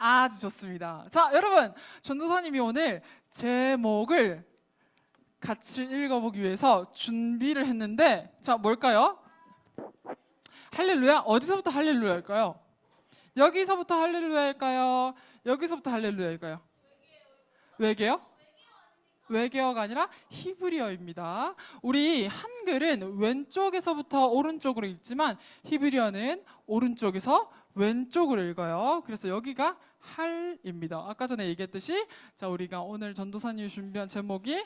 아주 좋습니다. 자, 여러분, 전도사님이 오늘 제목을 같이 읽어보기 위해서 준비를 했는데, 자, 뭘까요? 할렐루야? 어디서부터 할렐루야일까요? 여기서부터 할렐루야일까요? 여기서부터 할렐루야일까요? 외계어? 외계어가 아니라 히브리어입니다. 우리 한글은 왼쪽에서부터 오른쪽으로 읽지만 히브리어는 오른쪽에서 왼쪽으로 읽어요. 그래서 여기가 할입니다. 아까 전에 얘기했듯이 자, 우리가 오늘 전도사님이 준비한 제목이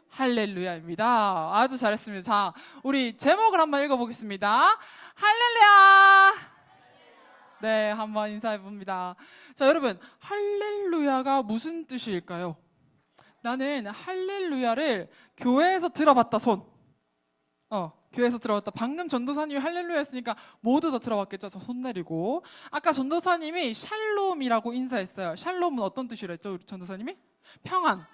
할렐루야입니다. 아주 잘했습니다. 자, 우리 제목을 한번 읽어보겠습니다. 할렐루야! 네, 한번 인사해봅니다. 자, 여러분, 할렐루야가 무슨 뜻일까요? 나는 할렐루야를 교회에서 들어봤다, 손. 교회에서 들어봤다. 방금 전도사님이 할렐루야 했으니까 모두 다 들어봤겠죠? 저 손 내리고. 아까 전도사님이 샬롬이라고 인사했어요. 샬롬은 어떤 뜻이라 했죠? 우리 전도사님이? 평안.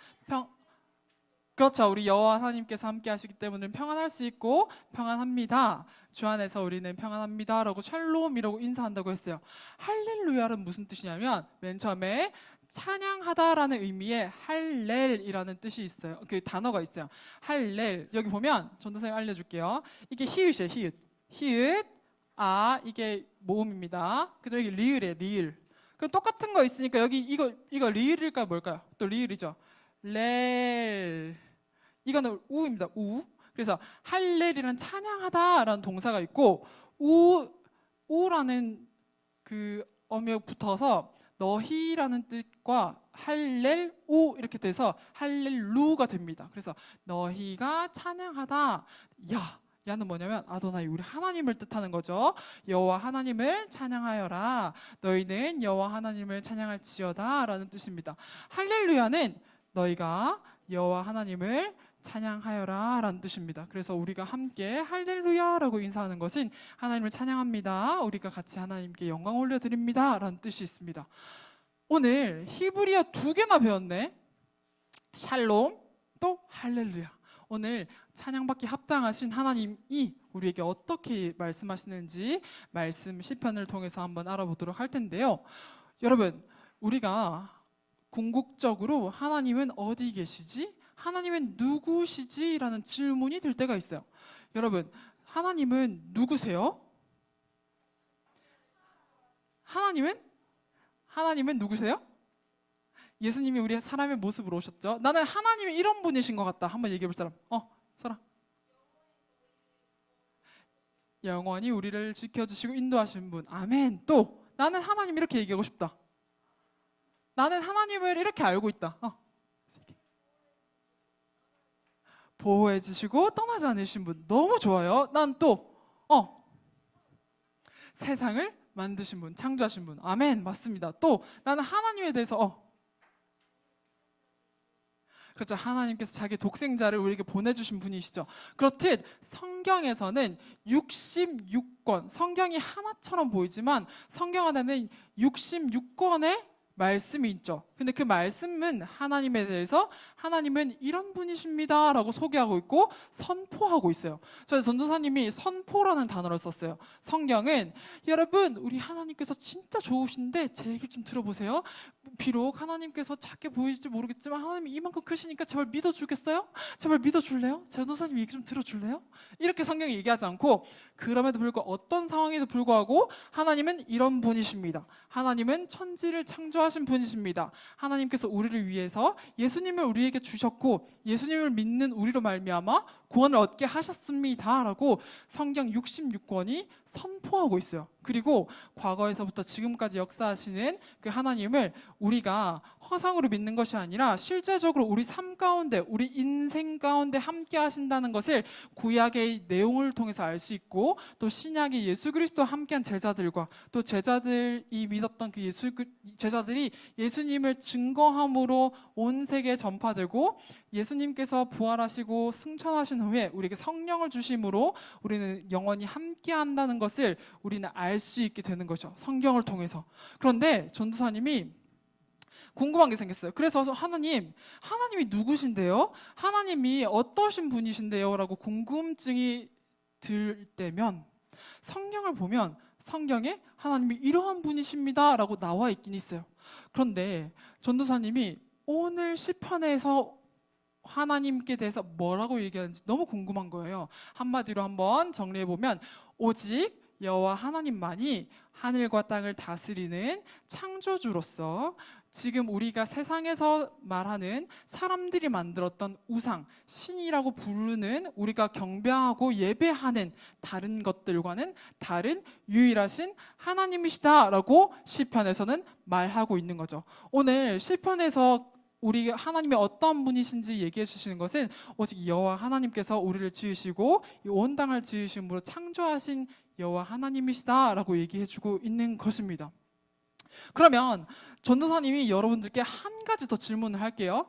그렇죠. 우리 여호와 하나님께서 함께 하시기 때문에 평안할 수 있고 평안합니다. 주 안에서 우리는 평안합니다 라고 샬롬이라고 인사한다고 했어요. 할렐루야는 무슨 뜻이냐면 맨 처음에 찬양하다라는 의미의 할렐이라는 뜻이 있어요. 그 단어가 있어요. 할렐. 여기 보면 전도사님 알려줄게요. 이게 히읗이에요. 히읗. 이게 모음입니다. 그다음에 이게 리을이에요. 리을. 그럼 똑같은 거 있으니까 여기 이거 리을일까요? 뭘까요? 또 리을이죠. 렐. 이거는 우입니다. 우. 그래서 할렐이라는 찬양하다라는 동사가 있고 우라는 그 어미가 붙어서 너희라는 뜻과 할렐우 이렇게 돼서 할렐루가 됩니다. 그래서 너희가 찬양하다. 야는 뭐냐면 아도나이, 우리 하나님을 뜻하는 거죠. 여호와 하나님을 찬양하여라. 너희는 여호와 하나님을 찬양할지어다 라는 뜻입니다. 할렐루야는 너희가 여호와 하나님을 찬양하여라 라는 뜻입니다. 그래서 우리가 함께 할렐루야라고 인사하는 것은 하나님을 찬양합니다. 우리가 같이 하나님께 영광 올려드립니다 라는 뜻이 있습니다. 오늘 히브리어 2개나 배웠네. 샬롬 또 할렐루야. 오늘 찬양받기 합당하신 하나님이 우리에게 어떻게 말씀하시는지 말씀 시편을 통해서 한번 알아보도록 할 텐데요. 여러분, 우리가 궁극적으로 하나님은 어디 계시지? 하나님은 누구시지? 라는 질문이 들 때가 있어요. 여러분, 하나님은 누구세요? 하나님은 누구세요? 예수님이 우리 사람의 모습으로 오셨죠. 나는 하나님이 이런 분이신 것 같다. 한번 얘기해 볼 사람. 사람. 영원히 우리를 지켜주시고 인도하신 분. 아멘. 또 나는 하나님 이렇게 얘기하고 싶다. 나는 하나님을 이렇게 알고 있다. 보호해 주시고 떠나지 않으신 분 너무 좋아요. 난 또 세상을 만드신 분, 창조하신 분. 아멘. 맞습니다. 또 나는 하나님에 대해서 그렇죠. 하나님께서 자기 독생자를 우리에게 보내주신 분이시죠. 그렇듯 성경에서는 66권, 성경이 하나처럼 보이지만 성경 안에는 66권의 말씀이 있죠. 근데 그 말씀은 하나님에 대해서 하나님은 이런 분이십니다 라고 소개하고 있고 선포하고 있어요. 저희 전도사님이 선포라는 단어를 썼어요. 성경은 여러분, 우리 하나님께서 진짜 좋으신데 제 얘기 좀 들어보세요. 비록 하나님께서 작게 보일지 모르겠지만 하나님이 이만큼 크시니까 제발 믿어주겠어요? 제발 믿어줄래요? 전도사님 얘기 좀 들어줄래요? 이렇게 성경이 얘기하지 않고, 그럼에도 불구하고 어떤 상황에도 불구하고 하나님은 이런 분이십니다. 하나님은 천지를 창조하셨습니다. 역사하신 분이십니다. 하나님께서 우리를 위해서 예수님을 우리에게 주셨고 예수님을 믿는 우리로 말미암아 구원을 얻게 하셨습니다 라고 성경 66권이 선포하고 있어요. 그리고 과거에서부터 지금까지 역사하시는 그 하나님을 우리가 허상으로 믿는 것이 아니라 실제적으로 우리 삶 가운데, 우리 인생 가운데 함께 하신다는 것을 구약의 내용을 통해서 알 수 있고, 또 신약의 예수 그리스도와 함께한 제자들과 또 제자들이 믿었던 그 제자들이 예수님을 증거함으로 온 세계에 전파되고, 예수님께서 부활하시고 승천하신 후에 우리에게 성령을 주심으로 우리는 영원히 함께 한다는 것을 우리는 알 수 있게 되는 거죠. 성경을 통해서. 그런데 전도사님이 궁금한 게 생겼어요. 그래서 하나님이 누구신데요? 하나님이 어떠신 분이신데요? 라고 궁금증이 들 때면 성경을 보면 성경에 하나님이 이러한 분이십니다 라고 나와 있긴 있어요. 그런데 전도사님이 오늘 시편에서 하나님께 대해서 뭐라고 얘기하는지 너무 궁금한 거예요. 한마디로 한번 정리해보면, 오직 여호와 하나님만이 하늘과 땅을 다스리는 창조주로서 지금 우리가 세상에서 말하는 사람들이 만들었던 우상, 신이라고 부르는, 우리가 경배하고 예배하는 다른 것들과는 다른 유일하신 하나님이시다라고 시편에서는 말하고 있는 거죠. 오늘 시편에서 우리 하나님이 어떤 분이신지 얘기해 주시는 것은 오직 여호와 하나님께서 우리를 지으시고 이 온 땅을 지으심으로 창조하신 여호와 하나님이시다라고 얘기해 주고 있는 것입니다. 그러면 전도사님이 여러분들께 한 가지 더 질문을 할게요.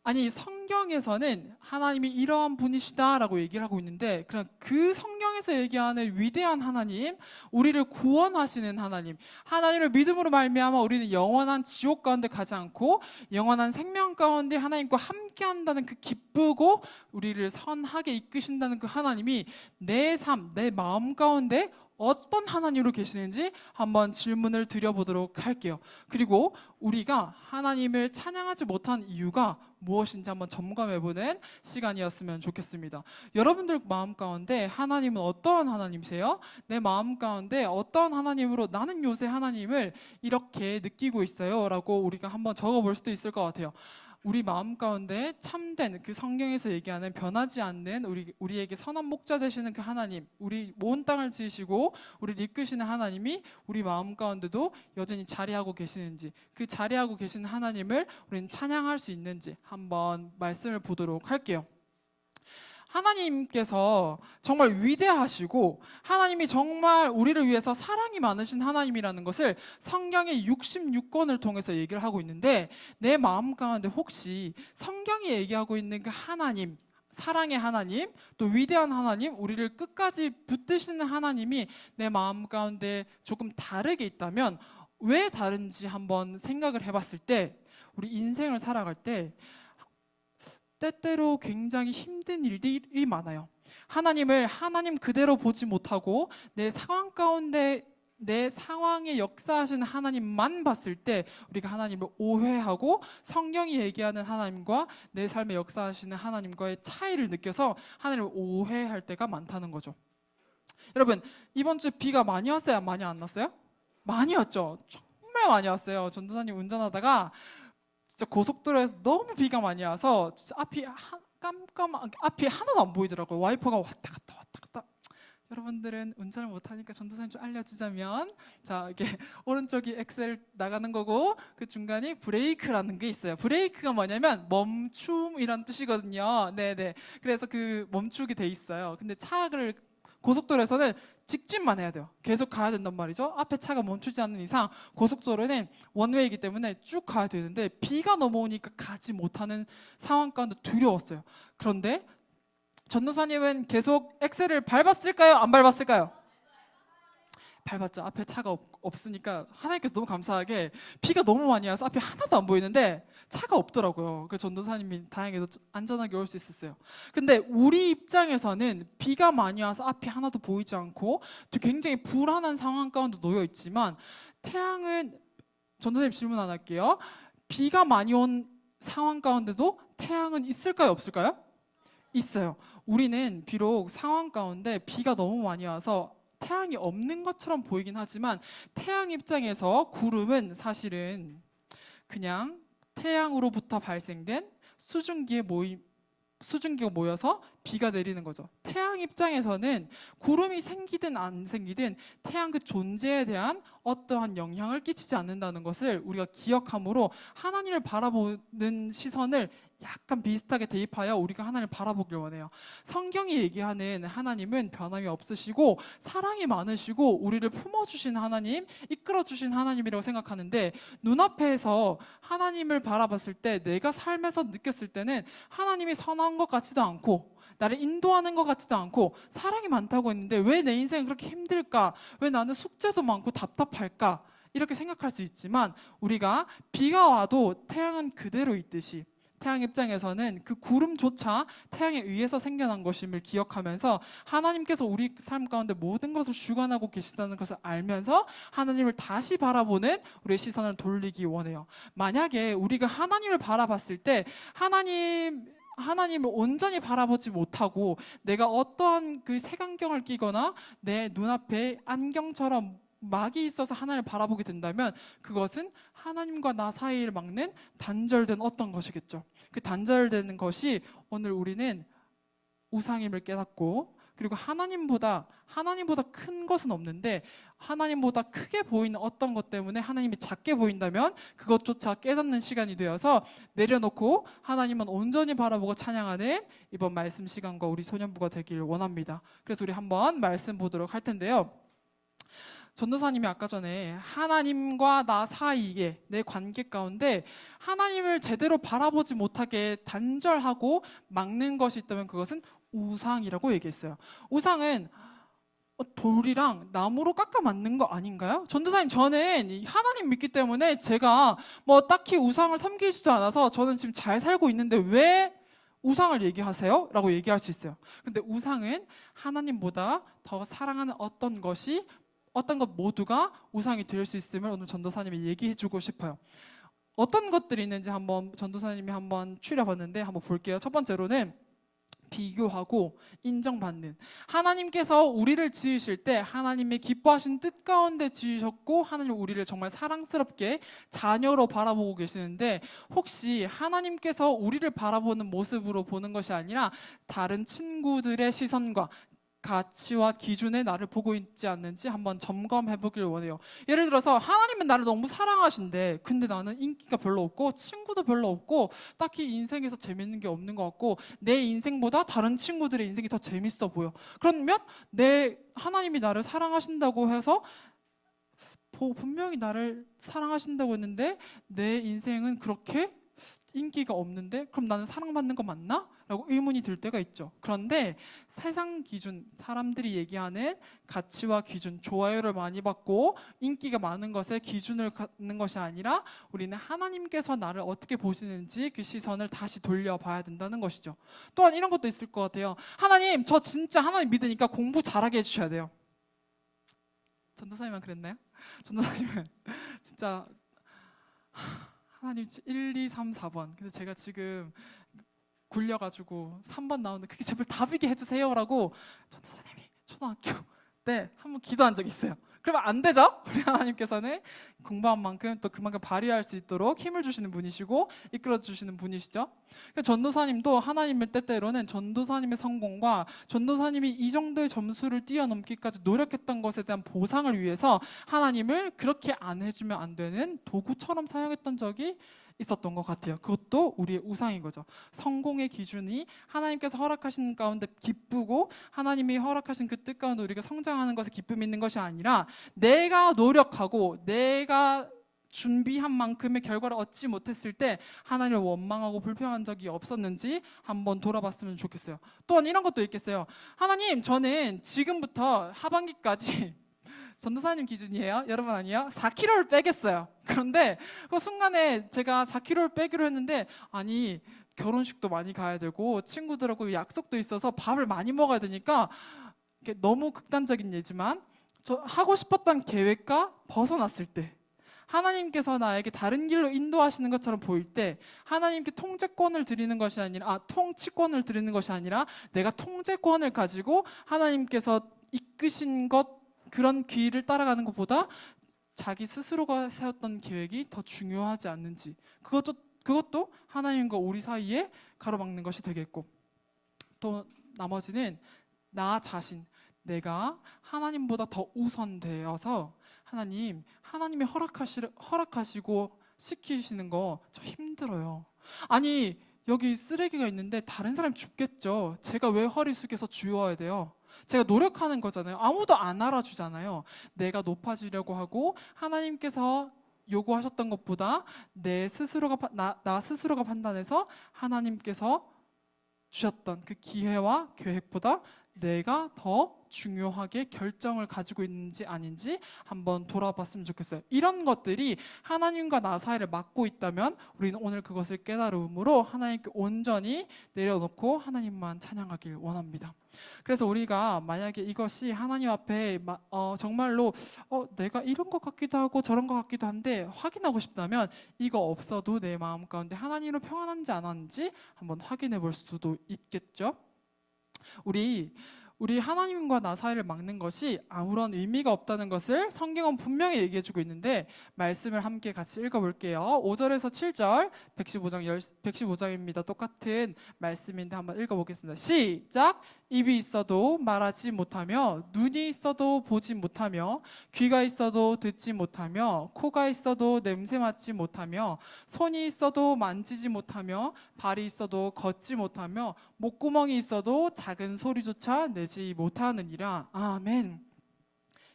아니, 성경에서는 하나님이 이러한 분이시다라고 얘기를 하고 있는데, 그럼 그 성경에서 얘기하는 위대한 하나님, 우리를 구원하시는 하나님, 하나님을 믿음으로 말미암아 우리는 영원한 지옥 가운데 가지 않고 영원한 생명 가운데 하나님과 함께한다는 그 기쁘고 우리를 선하게 이끄신다는 그 하나님이 내 삶, 내 마음 가운데 어떤 하나님으로 계시는지 한번 질문을 드려보도록 할게요. 그리고 우리가 하나님을 찬양하지 못한 이유가 무엇인지 한번 점검해보는 시간이었으면 좋겠습니다. 여러분들 마음 가운데 하나님은 어떠한 하나님이세요? 내 마음 가운데 어떠한 하나님으로 나는 요새 하나님을 이렇게 느끼고 있어요 라고 우리가 한번 적어볼 수도 있을 것 같아요. 우리 마음 가운데 참된 그 성경에서 얘기하는 변하지 않는 우리에게 선한 목자 되시는 그 하나님, 우리 온 땅을 지으시고 우리를 이끄시는 하나님이 우리 마음 가운데도 여전히 자리하고 계시는지, 그 자리하고 계시는 하나님을 우리는 찬양할 수 있는지 한번 말씀을 보도록 할게요. 하나님께서 정말 위대하시고 하나님이 정말 우리를 위해서 사랑이 많으신 하나님이라는 것을 성경의 66권을 통해서 얘기를 하고 있는데, 내 마음 가운데 혹시 성경이 얘기하고 있는 그 하나님, 사랑의 하나님, 또 위대한 하나님, 우리를 끝까지 붙드시는 하나님이 내 마음 가운데 조금 다르게 있다면 왜 다른지 한번 생각을 해봤을 때, 우리 인생을 살아갈 때 때때로 굉장히 힘든 일들이 많아요. 하나님을 하나님 그대로 보지 못하고 내 상황 가운데 내 상황에 역사하시는 하나님만 봤을 때 우리가 하나님을 오해하고 성경이 얘기하는 하나님과 내 삶에 역사하시는 하나님과의 차이를 느껴서 하나님을 오해할 때가 많다는 거죠. 여러분, 이번 주 비가 많이 왔어요? 많이 안 왔어요? 많이 왔죠? 정말 많이 왔어요. 전도사님 운전하다가 진짜 고속도로에서 너무 비가 많이 와서 진짜 앞이 앞이 하나도 안 보이더라고요. 와이퍼가 왔다 갔다. 여러분들은 운전을 못하니까 전도사님 좀 알려주자면, 자, 이게 오른쪽이 엑셀 나가는 거고 그 중간이 브레이크라는 게 있어요. 브레이크가 뭐냐면 멈춤이란 뜻이거든요. 네네. 그래서 그 멈추게 돼 있어요. 근데 차를 고속도로에서는 직진만 해야 돼요. 계속 가야 된단 말이죠. 앞에 차가 멈추지 않는 이상 고속도로는 원웨이이기 때문에 쭉 가야 되는데, 비가 넘어오니까 가지 못하는 상황 가운데 두려웠어요. 그런데 전도사님은 계속 엑셀을 밟았을까요? 안 밟았을까요? 밟았죠. 앞에 차가 없으니까 하나님께서 너무 감사하게 비가 너무 많이 와서 앞이 하나도 안 보이는데 차가 없더라고요. 그 전도사님이 다행히도 안전하게 올 수 있었어요. 근데 우리 입장에서는 비가 많이 와서 앞이 하나도 보이지 않고 굉장히 불안한 상황 가운데 놓여 있지만, 태양은, 전도사님 질문 안 할게요. 비가 많이 온 상황 가운데도 태양은 있을까요? 없을까요? 있어요. 우리는 비록 상황 가운데 비가 너무 많이 와서 태양이 없는 것처럼 보이긴 하지만 태양 입장에서 구름은 사실은 그냥 태양으로부터 발생된 수증기가 모여서 비가 내리는 거죠. 태양 입장에서는 구름이 생기든 안 생기든 태양 그 존재에 대한 어떠한 영향을 끼치지 않는다는 것을 우리가 기억함으로 하나님을 바라보는 시선을 약간 비슷하게 대입하여 우리가 하나님을 바라보길 원해요. 성경이 얘기하는 하나님은 변함이 없으시고 사랑이 많으시고 우리를 품어주신 하나님, 이끌어주신 하나님이라고 생각하는데, 눈앞에서 하나님을 바라봤을 때 내가 삶에서 느꼈을 때는 하나님이 선한 것 같지도 않고 나를 인도하는 것 같지도 않고 사랑이 많다고 했는데 왜 내 인생은 그렇게 힘들까? 왜 나는 숙제도 많고 답답할까? 이렇게 생각할 수 있지만, 우리가 비가 와도 태양은 그대로 있듯이 태양 입장에서는 그 구름조차 태양에 의해서 생겨난 것임을 기억하면서 하나님께서 우리 삶 가운데 모든 것을 주관하고 계시다는 것을 알면서 하나님을 다시 바라보는 우리의 시선을 돌리기 원해요. 만약에 우리가 하나님을 바라봤을 때 하나님을 온전히 바라보지 못하고 내가 어떠한 그 색안경을 끼거나 내 눈앞에 안경처럼 막이 있어서 하나님을 바라보게 된다면 그것은 하나님과 나 사이를 막는 단절된 어떤 것이겠죠. 그 단절되는 것이 오늘 우리는 우상임을 깨닫고, 그리고 하나님보다 큰 것은 없는데 하나님보다 크게 보이는 어떤 것 때문에 하나님이 작게 보인다면 그것조차 깨닫는 시간이 되어서 내려놓고 하나님은 온전히 바라보고 찬양하는 이번 말씀 시간과 우리 소년부가 되길 원합니다. 그래서 우리 한번 말씀 보도록 할 텐데요. 전도사님이 아까 전에 하나님과 나 사이에 내 관계 가운데 하나님을 제대로 바라보지 못하게 단절하고 막는 것이 있다면 그것은 우상이라고 얘기했어요. 우상은 돌이랑 나무로 깎아 만든 거 아닌가요? 전도사님, 저는 하나님 믿기 때문에 제가 뭐 딱히 우상을 섬기지도 않아서 저는 지금 잘 살고 있는데 왜 우상을 얘기하세요? 라고 얘기할 수 있어요. 근데 우상은 하나님보다 더 사랑하는 어떤 것 모두가 우상이 될 수 있음을 오늘 전도사님이 얘기해 주고 싶어요. 어떤 것들이 있는지 한번 전도사님이 한번 추려봤는데 한번 볼게요. 첫 번째로는 비교하고 인정받는. 하나님께서 우리를 지으실 때 하나님의 기뻐하신 뜻 가운데 지으셨고 하나님 우리를 정말 사랑스럽게 자녀로 바라보고 계시는데, 혹시 하나님께서 우리를 바라보는 모습으로 보는 것이 아니라 다른 친구들의 시선과 가치와 기준에 나를 보고 있지 않는지 한번 점검해 보길 원해요. 예를 들어서 하나님은 나를 너무 사랑하신데 근데 나는 인기가 별로 없고 친구도 별로 없고 딱히 인생에서 재밌는 게 없는 것 같고 내 인생보다 다른 친구들의 인생이 더 재밌어 보여. 그러면 하나님이 나를 사랑하신다고 해서 분명히 나를 사랑하신다고 했는데 내 인생은 그렇게 인기가 없는데 그럼 나는 사랑받는 거 맞나? 라고 의문이 들 때가 있죠. 그런데 세상 기준, 사람들이 얘기하는 가치와 기준, 좋아요를 많이 받고 인기가 많은 것에 기준을 갖는 것이 아니라 우리는 하나님께서 나를 어떻게 보시는지 그 시선을 다시 돌려봐야 된다는 것이죠. 또한 이런 것도 있을 것 같아요. 하나님, 저 진짜 하나님 믿으니까 공부 잘하게 해주셔야 돼요. 전도사님만 그랬나요? 전도사님은 진짜 하나님 1, 2, 3, 4번. 근데 제가 지금 굴려가지고 3번 나오는데 그게 제발 답이게 해주세요라고 전도사님이 초등학교 때 한번 기도한 적이 있어요. 그러면 안 되죠? 우리 하나님께서는 공부한 만큼 또 그만큼 발휘할 수 있도록 힘을 주시는 분이시고 이끌어 주시는 분이시죠. 전도사님도 하나님의 때때로는 전도사님의 성공과 전도사님이 이 정도의 점수를 뛰어넘기까지 노력했던 것에 대한 보상을 위해서 하나님을 그렇게 안 해주면 안 되는 도구처럼 사용했던 적이 있었던 것 같아요. 그것도 우리의 우상인 거죠. 성공의 기준이 하나님께서 허락하신 가운데 기쁘고 하나님이 허락하신 그 뜻 가운데 우리가 성장하는 것에 기쁨이 있는 것이 아니라 내가 노력하고 내가 준비한 만큼의 결과를 얻지 못했을 때 하나님을 원망하고 불평한 적이 없었는지 한번 돌아봤으면 좋겠어요. 또한 이런 것도 있겠어요. 하나님, 저는 지금부터 하반기까지 전도사님 기준이에요. 여러분 아니에요? 4kg를 빼겠어요. 그런데 그 순간에 제가 4kg를 빼기로 했는데 아니 결혼식도 많이 가야 되고 친구들하고 약속도 있어서 밥을 많이 먹어야 되니까 너무 극단적인 예지만 저 하고 싶었던 계획과 벗어났을 때 하나님께서 나에게 다른 길로 인도하시는 것처럼 보일 때 하나님께 통치권을 드리는 것이 아니라 내가 통제권을 가지고 하나님께서 이끄신 것 그런 길을 따라가는 것보다 자기 스스로가 세웠던 계획이 더 중요하지 않는지, 그것도 하나님과 우리 사이에 가로막는 것이 되겠고, 또 나머지는 나 자신, 내가 하나님보다 더 우선되어서 하나님이 허락하시고 시키시는 거 저 힘들어요. 아니, 여기 쓰레기가 있는데 다른 사람이 죽겠죠. 제가 왜 허리 숙여서 주워야 돼요? 제가 노력하는 거잖아요. 아무도 안 알아주잖아요. 내가 높아지려고 하고 하나님께서 요구하셨던 것보다 나 스스로가 판단해서 하나님께서 주셨던 그 기회와 계획보다 내가 더 중요하게 결정을 가지고 있는지 아닌지 한번 돌아봤으면 좋겠어요. 이런 것들이 하나님과 나 사이를 막고 있다면 우리는 오늘 그것을 깨달음으로 하나님께 온전히 내려놓고 하나님만 찬양하길 원합니다. 그래서 우리가 만약에 이것이 하나님 앞에 정말로 내가 이런 것 같기도 하고 저런 것 같기도 한데 확인하고 싶다면 이거 없어도 내 마음 가운데 하나님으로 평안한지 안 하는지 한번 확인해 볼 수도 있겠죠. 우리 하나님과 나 사이를 막는 것이 아무런 의미가 없다는 것을 성경은 분명히 얘기해주고 있는데, 말씀을 함께 같이 읽어볼게요. 5절에서 7절, 115장입니다. 똑같은 말씀인데 한번 읽어보겠습니다. 시작! 입이 있어도 말하지 못하며, 눈이 있어도 보지 못하며, 귀가 있어도 듣지 못하며, 코가 있어도 냄새 맡지 못하며, 손이 있어도 만지지 못하며, 발이 있어도 걷지 못하며, 목구멍이 있어도 작은 소리조차 내지 못하느니라. 아멘.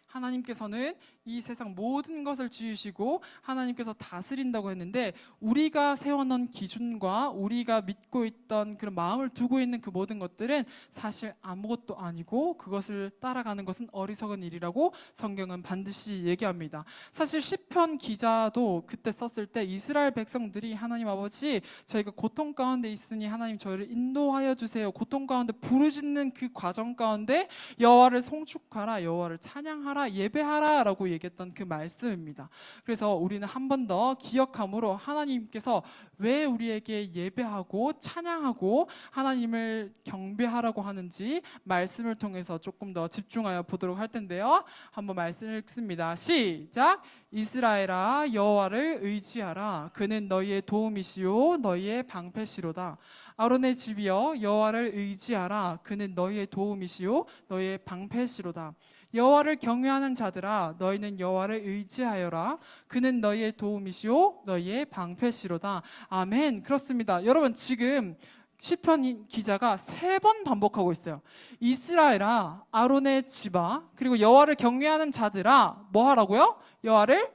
하나님께서는 이 세상 모든 것을 지으시고 하나님께서 다스린다고 했는데, 우리가 세워놓은 기준과 우리가 믿고 있던 그런 마음을 두고 있는 그 모든 것들은 사실 아무것도 아니고 그것을 따라가는 것은 어리석은 일이라고 성경은 반드시 얘기합니다. 사실 시편 기자도 그때 썼을 때 이스라엘 백성들이 하나님 아버지, 저희가 고통 가운데 있으니 하나님 저희를 인도하여 주세요, 고통 가운데 부르짖는 그 과정 가운데 여호와를 송축하라, 여호와를 찬양하라, 예배하라 라고 얘기했던 그 말씀입니다. 그래서 우리는 한 번 더 기억함으로 하나님께서 왜 우리에게 예배하고 찬양하고 하나님을 경배하라고 하는지 말씀을 통해서 조금 더 집중하여 보도록 할 텐데요. 한번 말씀을 읽습니다. 시작! 이스라엘아, 여호와를 의지하라. 그는 너희의 도움이시요 너희의 방패시로다. 아론의 집이여, 여호와를 의지하라. 그는 너희의 도움이시요 너희의 방패시로다. 여호와를 경외하는 자들아, 너희는 여호와를 의지하여라. 그는 너희의 도움이시요 너희의 방패시로다. 아멘. 그렇습니다. 여러분, 지금 시편 기자가 3번 반복하고 있어요. 이스라엘아, 아론의 집아, 그리고 여호와를 경외하는 자들아, 뭐 하라고요? 여호와를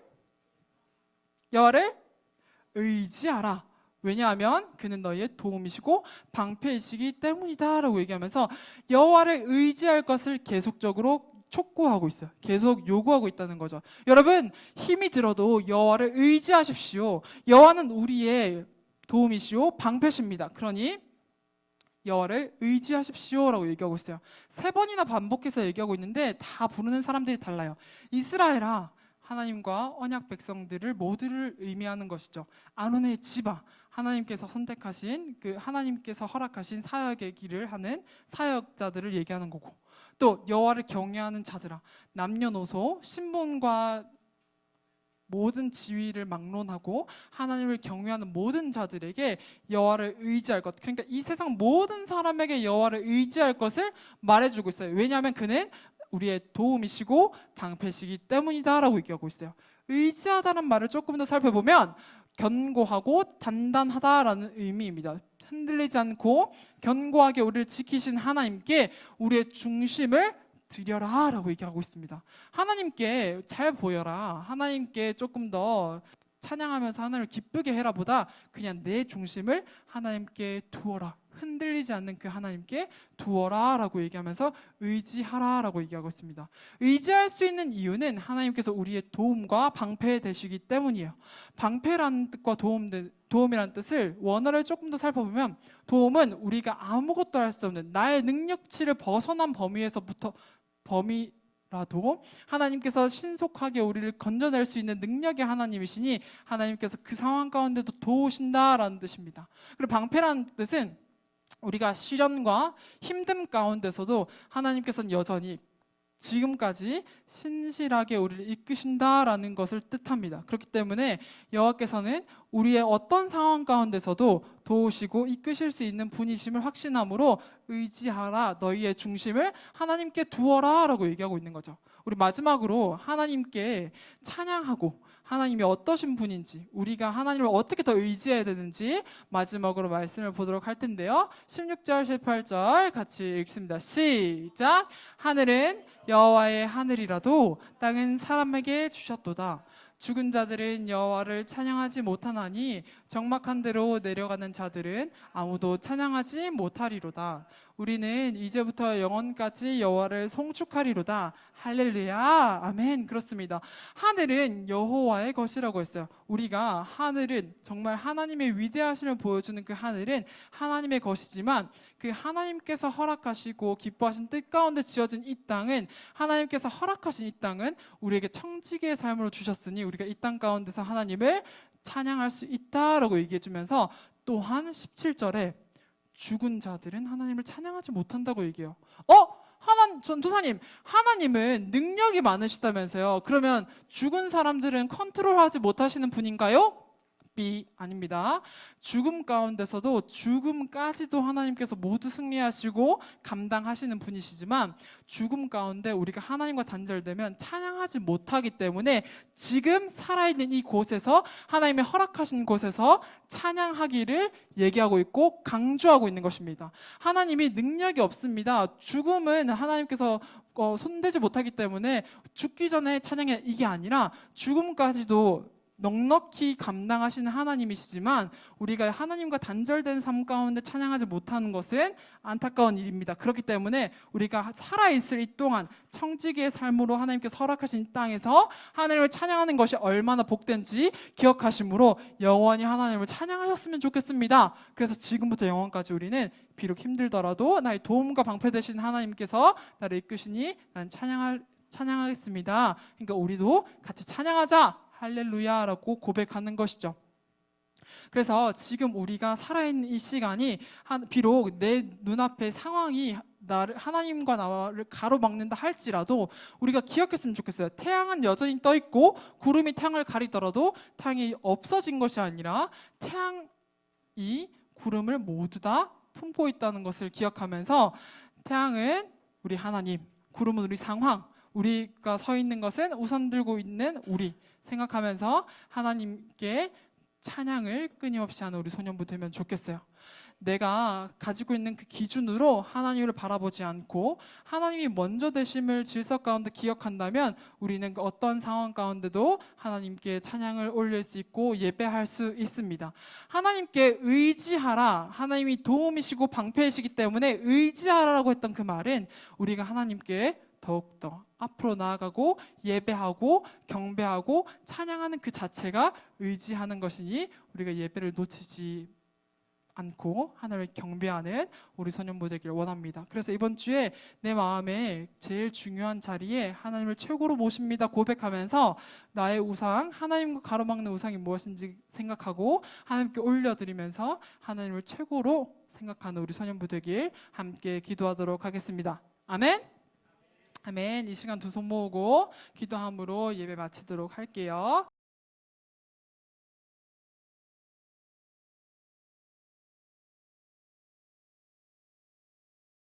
의지하라. 왜냐하면 그는 너희의 도움이시고 방패이시기 때문이다 라고 얘기하면서 여호와를 의지할 것을 계속적으로 촉구하고 있어요. 계속 요구하고 있다는 거죠. 여러분, 힘이 들어도 여호와를 의지하십시오. 여호와는 우리의 도움이시오 방패십니다. 그러니 여호와를 의지하십시오 라고 얘기하고 있어요. 3번이나 반복해서 얘기하고 있는데 다 부르는 사람들이 달라요. 이스라엘아, 하나님과 언약 백성들을 모두를 의미하는 것이죠. 아론의 집아, 하나님께서 선택하신 하나님께서 허락하신 사역의 길을 하는 사역자들을 얘기하는 거고, 또 여호와를 경외하는 자들아, 남녀노소 신분과 모든 지위를 막론하고 하나님을 경외하는 모든 자들에게 여호와를 의지할 것, 그러니까 이 세상 모든 사람에게 여호와를 의지할 것을 말해주고 있어요. 왜냐하면 그는 우리의 도움이시고 방패시기 때문이다 라고 얘기하고 있어요. 의지하다는 말을 조금 더 살펴보면 견고하고 단단하다라는 의미입니다. 흔들리지 않고 견고하게 우리를 지키신 하나님께 우리의 중심을 드려라 라고 얘기하고 있습니다. 하나님께 잘 보여라, 하나님께 조금 더 찬양하면서 하나님을 기쁘게 해라 보다 그냥 내 중심을 하나님께 두어라, 흔들리지 않는 그 하나님께 두어라 라고 얘기하면서 의지하라 라고 얘기하고 있습니다. 의지할 수 있는 이유는 하나님께서 우리의 도움과 방패 되시기 때문이에요. 방패라는 뜻과 도움이라는 뜻을 원어를 조금 더 살펴보면, 도움은 우리가 아무것도 할 수 없는 나의 능력치를 벗어난 범위라도 하나님께서 신속하게 우리를 건져낼 수 있는 능력의 하나님이시니 하나님께서 그 상황 가운데도 도우신다라는 뜻입니다. 그리고 방패라는 뜻은 우리가 시련과 힘듦 가운데서도 하나님께서는 여전히 지금까지 신실하게 우리를 이끄신다라는 것을 뜻합니다. 그렇기 때문에 여호와께서는 우리의 어떤 상황 가운데서도 도우시고 이끄실 수 있는 분이심을 확신함으로 의지하라, 너희의 중심을 하나님께 두어라 라고 얘기하고 있는 거죠. 우리 마지막으로 하나님께 찬양하고 하나님이 어떠신 분인지, 우리가 하나님을 어떻게 더 의지해야 되는지 마지막으로 말씀을 보도록 할 텐데요. 16절, 18절 같이 읽습니다. 시작! 하늘은 여호와의 하늘이라도 땅은 사람에게 주셨도다. 죽은 자들은 여호와를 찬양하지 못하나니 적막한 데로 내려가는 자들은 아무도 찬양하지 못하리로다. 우리는 이제부터 영원까지 여호와를 송축하리로다. 할렐루야, 아멘. 그렇습니다. 하늘은 여호와의 것이라고 했어요. 우리가 하늘은 정말 하나님의 위대하심을 보여주는 그 하늘은 하나님의 것이지만 그 하나님께서 허락하시고 기뻐하신 뜻 가운데 지어진 이 땅은, 하나님께서 허락하신 이 땅은 우리에게 청지기의 삶으로 주셨으니 우리가 이 땅 가운데서 하나님을 찬양할 수 있다라고 얘기해 주면서, 또한 17절에 죽은 자들은 하나님을 찬양하지 못한다고 얘기해요. 전도사님, 하나님은 능력이 많으시다면서요. 그러면 죽은 사람들은 컨트롤하지 못하시는 분인가요? B, 아닙니다. 죽음 가운데서도 죽음까지도 하나님께서 모두 승리하시고 감당하시는 분이시지만, 죽음 가운데 우리가 하나님과 단절되면 찬양하지 못하기 때문에 지금 살아있는 이 곳에서, 하나님의 허락하신 곳에서 찬양하기를 얘기하고 있고 강조하고 있는 것입니다. 하나님이 능력이 없습니다. 죽음은 하나님께서 손대지 못하기 때문에 죽기 전에 찬양해, 이게 아니라 죽음까지도 넉넉히 감당하시는 하나님이시지만 우리가 하나님과 단절된 삶 가운데 찬양하지 못하는 것은 안타까운 일입니다. 그렇기 때문에 우리가 살아있을 이 동안 청지기의 삶으로 하나님께서 허락하신 이 땅에서 하나님을 찬양하는 것이 얼마나 복된지 기억하심으로 영원히 하나님을 찬양하셨으면 좋겠습니다. 그래서 지금부터 영원까지 우리는 비록 힘들더라도 나의 도움과 방패 되신 하나님께서 나를 이끄시니 난 찬양하겠습니다. 그러니까 우리도 같이 찬양하자, 할렐루야라고 고백하는 것이죠. 그래서 지금 우리가 살아있는 이 시간이 비록 내 눈앞의 상황이 나를, 하나님과 나를 가로막는다 할지라도 우리가 기억했으면 좋겠어요. 태양은 여전히 떠 있고 구름이 태양을 가리더라도 태양이 없어진 것이 아니라 태양이 구름을 모두 다 품고 있다는 것을 기억하면서, 태양은 우리 하나님, 구름은 우리 상황, 우리가 서 있는 것은 우산 들고 있는 우리 생각하면서 하나님께 찬양을 끊임없이 하는 우리 소년부 되면 좋겠어요. 내가 가지고 있는 그 기준으로 하나님을 바라보지 않고 하나님이 먼저 되심을 질서 가운데 기억한다면 우리는 그 어떤 상황 가운데도 하나님께 찬양을 올릴 수 있고 예배할 수 있습니다. 하나님께 의지하라, 하나님이 도움이시고 방패이시기 때문에 의지하라라고 했던 그 말은 우리가 하나님께 더욱더 앞으로 나아가고 예배하고 경배하고 찬양하는 그 자체가 의지하는 것이니 우리가 예배를 놓치지 않고 하나님을 경배하는 우리 소년부 되기를 원합니다. 그래서 이번 주에 내 마음에 제일 중요한 자리에 하나님을 최고로 모십니다 고백하면서 나의 우상, 하나님과 가로막는 우상이 무엇인지 생각하고 하나님께 올려드리면서 하나님을 최고로 생각하는 우리 소년부 되길 함께 기도하도록 하겠습니다. 아멘. 아멘. 이 시간 두 손 모으고 기도함으로 예배 마치도록 할게요.